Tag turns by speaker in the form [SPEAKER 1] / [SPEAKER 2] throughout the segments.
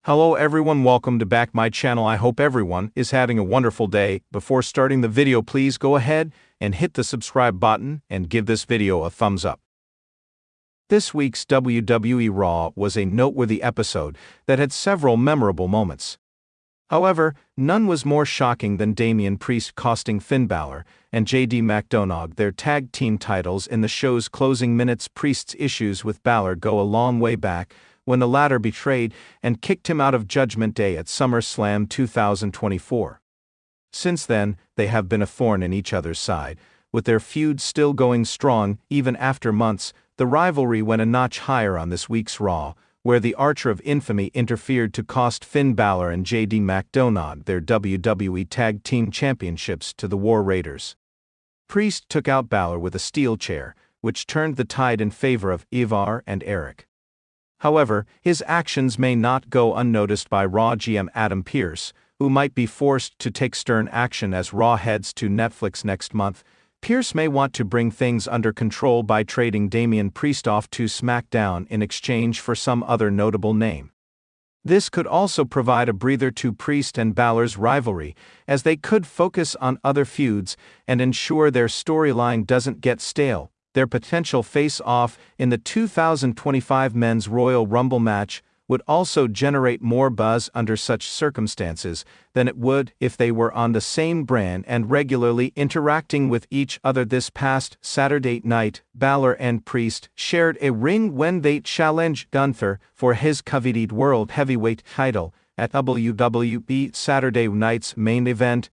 [SPEAKER 1] Hello everyone, welcome to back my channel. I hope everyone is having a wonderful day. Before starting the video, please go ahead and hit the subscribe button and give this video a thumbs up. This week's WWE Raw was a noteworthy episode that had several memorable moments. However, none was more shocking than Damian Priest costing Finn Balor and JD McDonagh their tag team titles in the show's closing minutes. Priest's issues with Balor go a long way back, when the latter betrayed and kicked him out of Judgment Day at SummerSlam 2024. Since then, they have been a thorn in each other's side, with their feud still going strong even after months. The rivalry went a notch higher on this week's Raw, where the Archer of Infamy interfered to cost Finn Balor and JD McDonagh their WWE Tag Team Championships to the War Raiders. Priest took out Balor with a steel chair, which turned the tide in favor of Ivar and Eric. However, his actions may not go unnoticed by Raw GM Adam Pearce, who might be forced to take stern action as Raw heads to Netflix next month. Pearce may want to bring things under control by trading Damian Priest off to SmackDown in exchange for some other notable name. This could also provide a breather to Priest and Balor's rivalry, as they could focus on other feuds and ensure their storyline doesn't get stale. Their potential face-off in the 2025 Men's Royal Rumble match would also generate more buzz under such circumstances than it would if they were on the same brand and regularly interacting with each other. This past Saturday night, Balor and Priest shared a ring when they challenged Gunther for his coveted World Heavyweight title at WWE Saturday night's main event.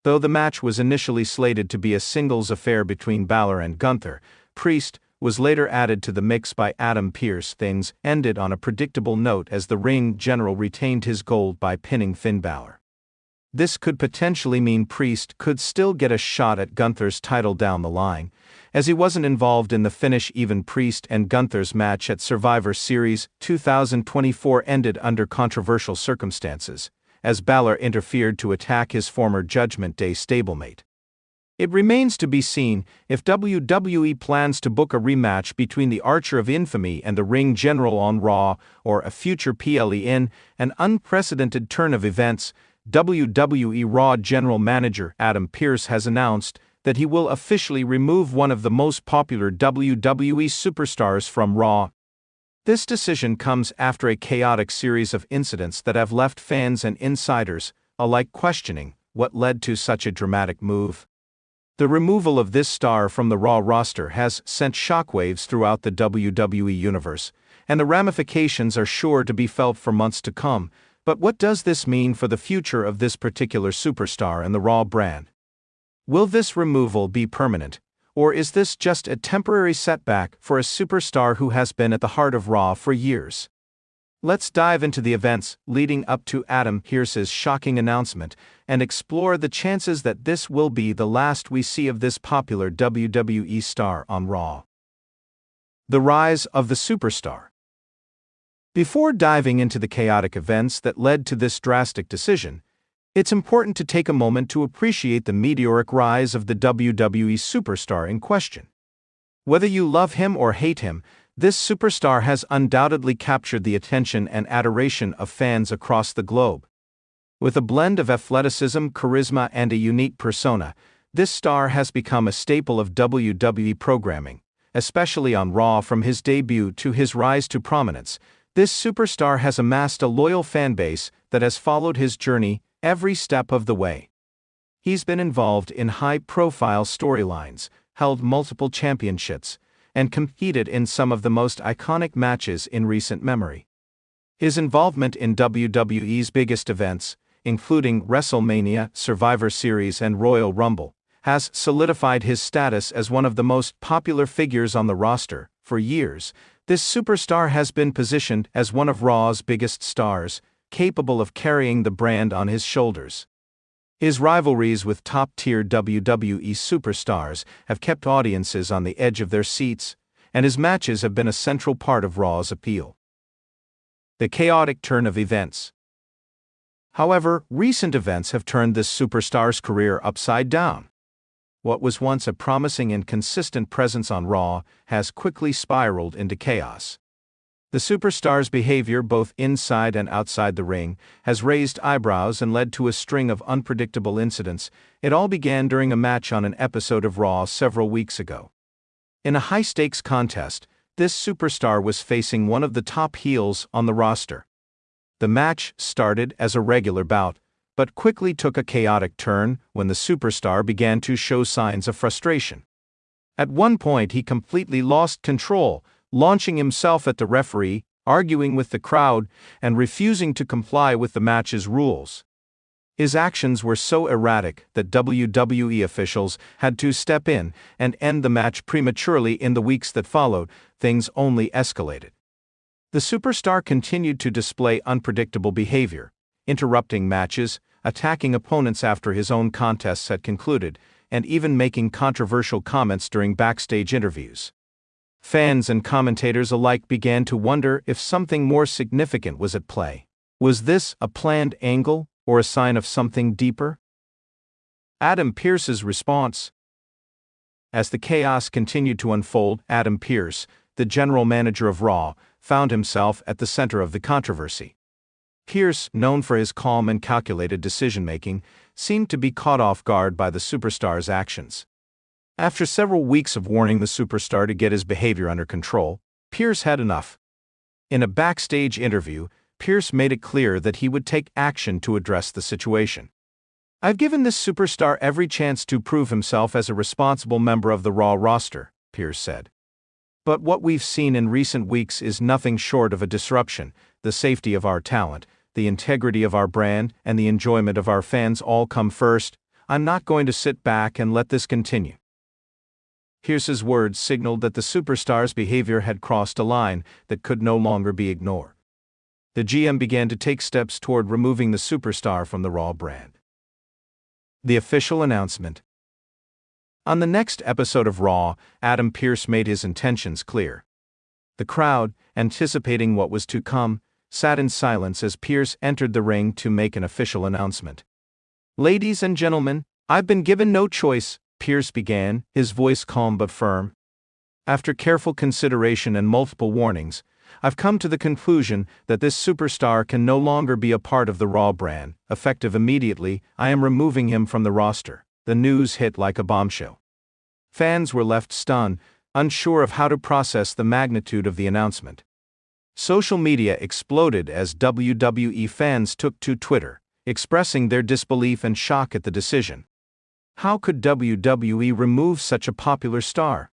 [SPEAKER 1] Though the match was initially slated to be a singles affair between Balor and Gunther, Priest was later added to the mix by Adam Pearce. Things ended on a predictable note as the ring general retained his gold by pinning Finn Balor. This could potentially mean Priest could still get a shot at Gunther's title down the line, as he wasn't involved in the finish. Even Priest and Gunther's match at Survivor Series 2024 ended under controversial circumstances, as Balor interfered to attack his former Judgment Day stablemate. It remains to be seen if WWE plans to book a rematch between the Archer of Infamy and the Ring General on Raw, or a future PLE. In an unprecedented turn of events, WWE Raw General Manager Adam Pearce has announced that he will officially remove one of the most popular WWE superstars from Raw. This decision comes after a chaotic series of incidents that have left fans and insiders alike questioning what led to such a dramatic move. The removal of this star from the Raw roster has sent shockwaves throughout the WWE universe, and the ramifications are sure to be felt for months to come. But what does this mean for the future of this particular superstar and the Raw brand? Will this removal be permanent, or is this just a temporary setback for a superstar who has been at the heart of Raw for years? Let's dive into the events leading up to Adam Pearce's shocking announcement and explore the chances that this will be the last we see of this popular WWE star on Raw. The rise of the superstar. Before diving into the chaotic events that led to this drastic decision, it's important to take a moment to appreciate the meteoric rise of the WWE superstar in question. Whether you love him or hate him, this superstar has undoubtedly captured the attention and adoration of fans across the globe. With a blend of athleticism, charisma, and a unique persona, this star has become a staple of WWE programming, especially on Raw. From his debut to his rise to prominence, this superstar has amassed a loyal fanbase that has followed his journey every step of the way. He's been involved in high-profile storylines, held multiple championships, and competed in some of the most iconic matches in recent memory. His involvement in WWE's biggest events, including WrestleMania, Survivor Series, and Royal Rumble, has solidified his status as one of the most popular figures on the roster. For years, this superstar has been positioned as one of Raw's biggest stars, capable of carrying the brand on his shoulders. His rivalries with top-tier WWE superstars have kept audiences on the edge of their seats, and his matches have been a central part of Raw's appeal. The chaotic turn of events. However, recent events have turned this superstar's career upside down. What was once a promising and consistent presence on Raw has quickly spiraled into chaos. The superstar's behavior both inside and outside the ring has raised eyebrows and led to a string of unpredictable incidents. It all began during a match on an episode of Raw several weeks ago. In a high-stakes contest, this superstar was facing one of the top heels on the roster. The match started as a regular bout, but quickly took a chaotic turn when the superstar began to show signs of frustration. At one point he completely lost control, launching himself at the referee, arguing with the crowd, and refusing to comply with the match's rules. His actions were so erratic that WWE officials had to step in and end the match prematurely. In the weeks that followed, things only escalated. The superstar continued to display unpredictable behavior, interrupting matches, attacking opponents after his own contests had concluded, and even making controversial comments during backstage interviews. Fans and commentators alike began to wonder if something more significant was at play. Was this a planned angle, or a sign of something deeper? Adam Pearce's response. As the chaos continued to unfold, Adam Pearce, the general manager of Raw, found himself at the center of the controversy. Pearce, known for his calm and calculated decision-making, seemed to be caught off guard by the superstar's actions. After several weeks of warning the superstar to get his behavior under control, Pearce had enough. In a backstage interview, Pearce made it clear that he would take action to address the situation. "I've given this superstar every chance to prove himself as a responsible member of the Raw roster," Pearce said. "But what we've seen in recent weeks is nothing short of a disruption. The safety of our talent, the integrity of our brand, and the enjoyment of our fans all come first. I'm not going to sit back and let this continue." Pearce's words signaled that the superstar's behavior had crossed a line that could no longer be ignored. The GM began to take steps toward removing the superstar from the Raw brand. The official announcement. On the next episode of Raw, Adam Pearce made his intentions clear. The crowd, anticipating what was to come, sat in silence as Pearce entered the ring to make an official announcement. "Ladies and gentlemen, I've been given no choice," Pearce began, his voice calm but firm. "After careful consideration and multiple warnings, I've come to the conclusion that this superstar can no longer be a part of the Raw brand. Effective immediately, I am removing him from the roster." The news hit like a bombshell. Fans were left stunned, unsure of how to process the magnitude of the announcement. Social media exploded as WWE fans took to Twitter, expressing their disbelief and shock at the decision. How could WWE remove such a popular star?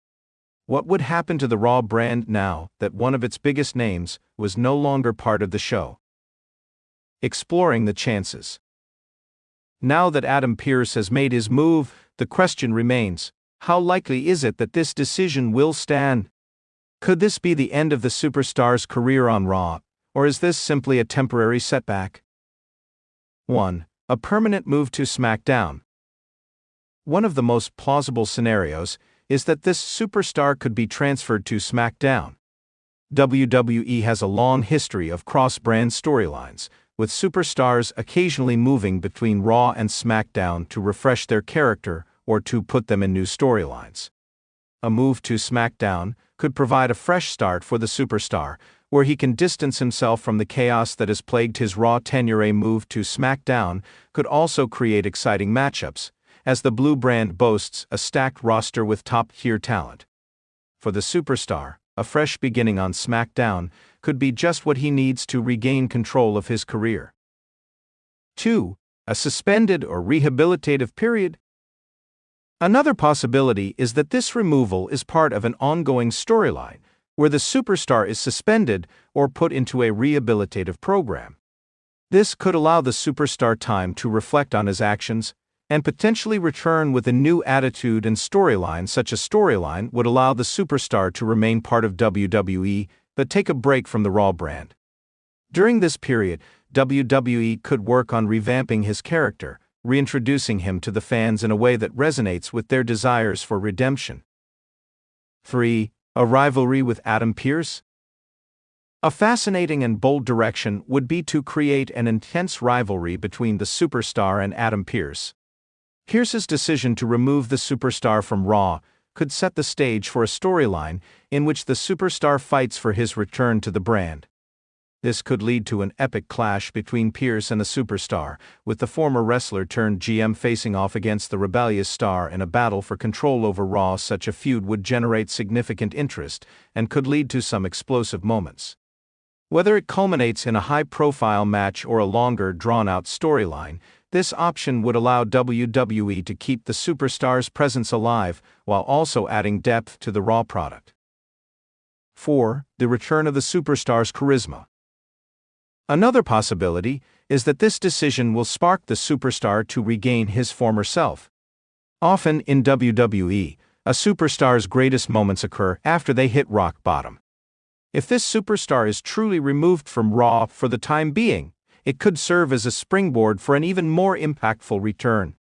[SPEAKER 1] What would happen to the Raw brand now that one of its biggest names was no longer part of the show? Exploring the chances. Now that Adam Pearce has made his move, the question remains, how likely is it that this decision will stand? Could this be the end of the superstar's career on Raw, or is this simply a temporary setback? 1. A permanent move to SmackDown. One of the most plausible scenarios is that this superstar could be transferred to SmackDown. WWE has a long history of cross-brand storylines, with superstars occasionally moving between Raw and SmackDown to refresh their character or to put them in new storylines. A move to SmackDown could provide a fresh start for the superstar, where he can distance himself from the chaos that has plagued his Raw tenure. A move to SmackDown could also create exciting matchups, as the Blue brand boasts a stacked roster with top-tier talent. For the superstar, a fresh beginning on SmackDown could be just what he needs to regain control of his career. 2. A suspended or rehabilitative period. Another possibility is that this removal is part of an ongoing storyline, where the superstar is suspended or put into a rehabilitative program. This could allow the superstar time to reflect on his actions and potentially return with a new attitude and storyline. Such a storyline would allow the superstar to remain part of WWE, but take a break from the Raw brand. During this period, WWE could work on revamping his character, reintroducing him to the fans in a way that resonates with their desires for redemption. 3. A rivalry with Adam Pearce. A fascinating and bold direction would be to create an intense rivalry between the superstar and Adam Pearce. Pearce's decision to remove the superstar from Raw could set the stage for a storyline in which the superstar fights for his return to the brand. This could lead to an epic clash between Pearce and the superstar, with the former wrestler turned GM facing off against the rebellious star in a battle for control over Raw. Such a feud would generate significant interest and could lead to some explosive moments. Whether it culminates in a high-profile match or a longer, drawn-out storyline, this option would allow WWE to keep the superstar's presence alive while also adding depth to the Raw product. 4. The return of the superstar's charisma. Another possibility is that this decision will spark the superstar to regain his former self. Often in WWE, a superstar's greatest moments occur after they hit rock bottom. If this superstar is truly removed from Raw for the time being, it could serve as a springboard for an even more impactful return.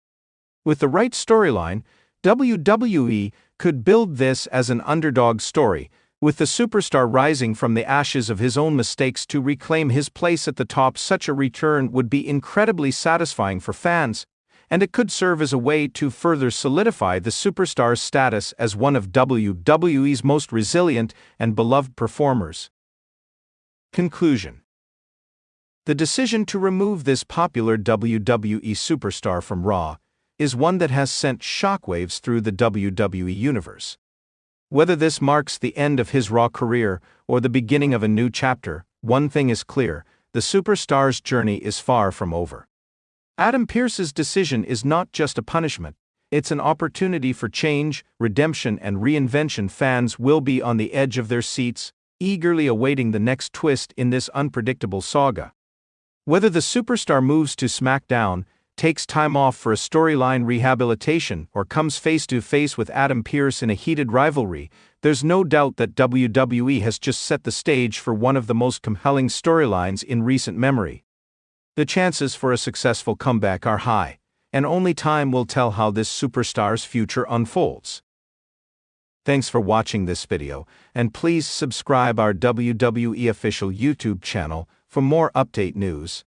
[SPEAKER 1] With the right storyline, WWE could build this as an underdog story, with the superstar rising from the ashes of his own mistakes to reclaim his place at the top. Such a return would be incredibly satisfying for fans, and it could serve as a way to further solidify the superstar's status as one of WWE's most resilient and beloved performers. Conclusion. The decision to remove this popular WWE superstar from Raw is one that has sent shockwaves through the WWE universe. Whether this marks the end of his Raw career or the beginning of a new chapter, one thing is clear: the superstar's journey is far from over. Adam Pearce's decision is not just a punishment, it's an opportunity for change, redemption, and reinvention. Fans will be on the edge of their seats, eagerly awaiting the next twist in this unpredictable saga. Whether the superstar moves to SmackDown, takes time off for a storyline rehabilitation, or comes face-to-face with Adam Pearce in a heated rivalry, there's no doubt that WWE has just set the stage for one of the most compelling storylines in recent memory. The chances for a successful comeback are high, and only time will tell how this superstar's future unfolds. Thanks for watching this video, and please subscribe our WWE official YouTube channel for more update news.